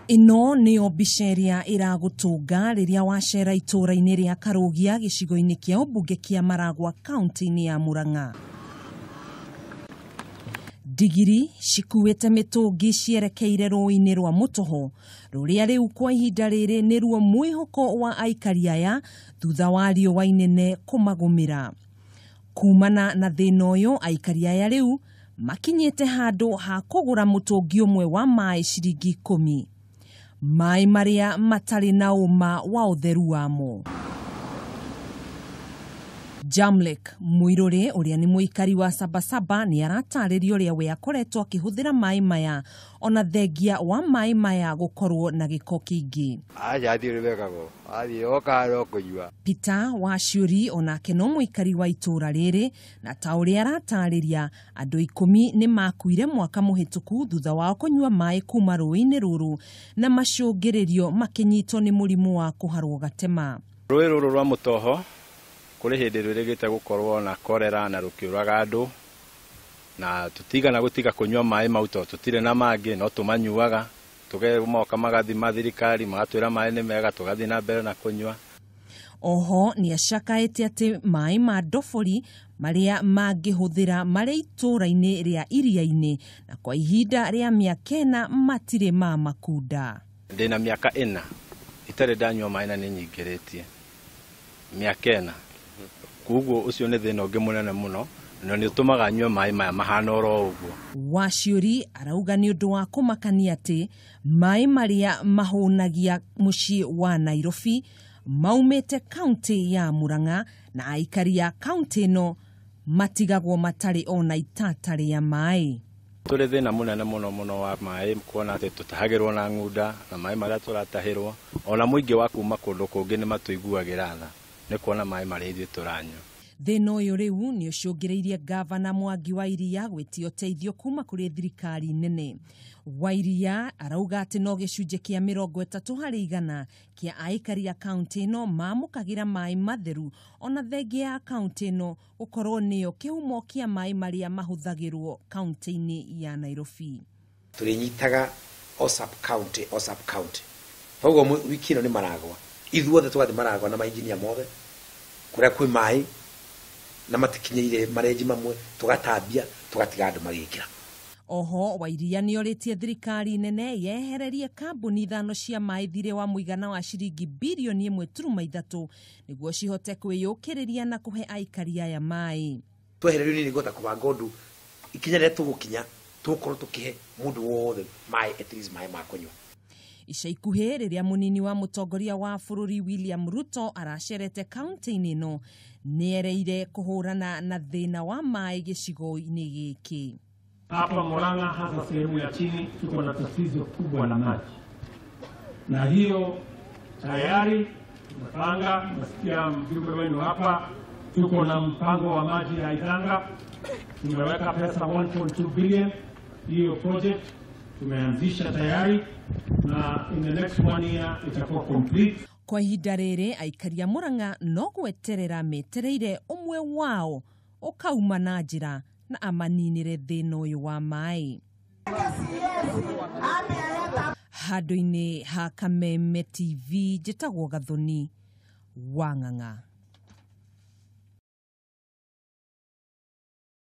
Ino niyo biceria iragutunga riria wacera itura-ini ria Karugia gicigo-ini kia ubunge kia Maragwa kaunti-ini ya Murang'a. Digiri cikuite mitungi cierekeire ruui-ini rwa Mutoho, ruria riu kwa ihinda riri ni ruo mwihoko wa Aikari aya thutha wa riua inene kumagumira. Kuumana na thina uyu Aikari aya riu makinyite handu ha kugura mutungi umwe wa maai ciringi 10. Maai maria matari na uma wa utheru wamo. Jamlek Muiruri uria ni muikari wa Sabasaba ni arataririo uria we akoretwo akihuthira maai maya ona thengia wa maai maya gukorwo na giko kingi. Peter wa Ciuri onake no muikari wa itura riri na ta uria aratariria andu 10 nimakuire mwaka muhituku thutha wa kunyua maai kuma ruui-ini ruru na macungiririo makinyitwo ni murimu wa kuharwo gatema. Ruui ruru rwa Mutoho kuri hindi rwirigite gukorwo na korera na rukiuraga andu na tutigana gutiga kunyua maai mauto tutire na mangi no tumanyuaga tugemoka magathima thirikari magatwira maai ni mega tugathi na mbere na kunyua. Oho ni acakaite ati maai ma ndobori maria mangihuthira mari itura-ini ria iria-ini na kwa ihinda ria miaka 4 matire ma makunda. Ndina miaka 4 itare ndanyua maai na ninyingiritie miaka 4. Kuguo ucio ni thina ungi munene muno no ni utumaga nyue maai maya mahana oro uguo. Wa Ciuri arauga ni undu wa kumakania ati maai maria mahunagia mucii wa Nairobi maumite kaunti ya Murang'a na aikari ya kaunti no matigagwo matari ona itatari ya maai. Turi thina munene muno wa maai kuona ati tutahagirwo na ngunda na maai maria turatahirwo ona muingi wa kuma kundu kungi ni matuiguagira tha ni kuona maai maria ithuĩ turanyua. Thina uyu riu ni ucungireirie gavana Mwangi wa Iria gwitio teithio kuma kuri thirikari nene. Wa Iria arauga ati no gicunje kia 30% kia aikari ya kaunti no mamukagira maai matheru ona thengia ya kaunti no ukorwo niyo kihumo kia maai maria mahuthagirwo kaunti-ini ya Nairobi. Turinyitaga osap county. Koguo wiki ino ni Maragwa ithuothe tugathi Maragwa na mainjinia mothe kuria kwi maai na matikinyire marenji mamwe tugatambia tugatiga andu magikira. Oho Wa Iria ni oritie thirikari nene yehererie kambuni 5 cia maai thire wa muigana wa ciringi bilioni 1.3 niguo cihote kwiyukiriria na kuhe aikari aya maai. Twehererio ni gota kubanga undu ikinyere tugukinya tukorwo tukihe mundu wothe maai at least maai ma kunywa. Ica ikuhĩ riria munini wa mutongoria wa bururi William Ruto aracerete kaunti-ini no niereire kuhurana na thina wa maai gicigo-ini giki. Hapa Murang'a hasa sehemu ya chini tuko na tatizo kubwa la maji. Na hiyo tayari tumepanga, nasikia mjumbe wenu hapa, tuko na mpango wa maji ya Idanga. Tumeweka pesa 1.2 billion. Hiyo project tumeanzisha tayari na in the next 1 year itakuwa complete. Kwa ihinda riri aikari ya Murang'a no gweterera metereire umwe wao ukauma na njira na amaninire thina uyu wa maai. Handu-ini ha Kameme TV njitagwo Gathoni wa Ng'ang'a.